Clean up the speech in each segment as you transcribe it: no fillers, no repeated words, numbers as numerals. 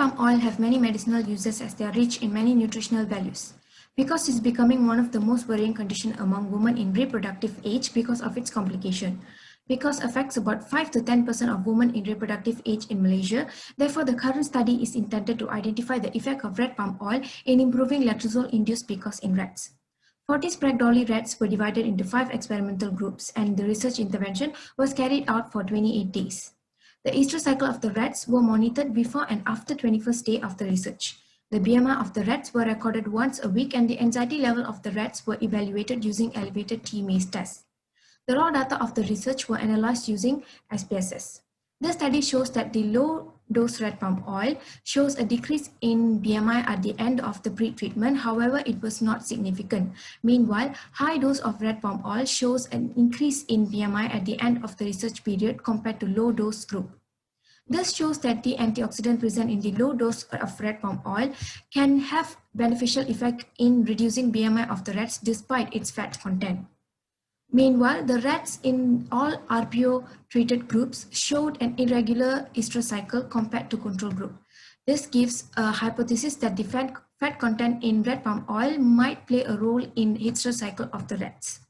palm oil have many medicinal uses as they are rich in many nutritional values. PCOS is becoming one of the most worrying conditions among women in reproductive age because of its complication. PCOS affects about 5 to 10% of women in reproductive age in Malaysia. Therefore, the current study is intended to identify the effect of red palm oil in improving letrozole-induced PCOS in rats. 40 Sprague Dawley rats were divided into 5 experimental groups, and the research intervention was carried out for 28 days. The estrous cycle of the rats were monitored before and after 21st day of the research. The BMI of the rats were recorded once a week, and the anxiety level of the rats were evaluated using elevated T-Maze test. The raw data of the research were analyzed using SPSS. The study shows that the low-dose red palm oil shows a decrease in BMI at the end of the pre-treatment. However, it was not significant. Meanwhile, high dose of red palm oil shows an increase in BMI at the end of the research period compared to low-dose group. This shows that the antioxidant present in the low dose of red palm oil can have beneficial effect in reducing BMI of the rats despite its fat content. Meanwhile, the rats in all RPO treated groups showed an irregular estrous cycle compared to control group. This gives a hypothesis that the fat content in red palm oil might play a role in estrous cycle of the rats.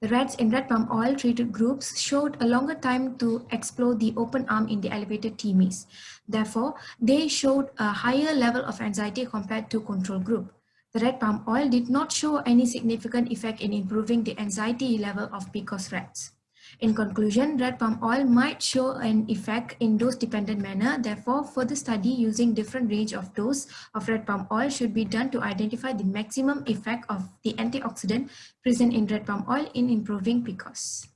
The rats in red palm oil treated groups showed a longer time to explore the open arm in the elevated T-Maze. Therefore, they showed a higher level of anxiety compared to control group. The red palm oil did not show any significant effect in improving the anxiety level of PCOS rats. In conclusion, red palm oil might show an effect in dose-dependent manner. Therefore, further study using different range of dose of red palm oil should be done to identify the maximum effect of the antioxidant present in red palm oil in improving PCOS.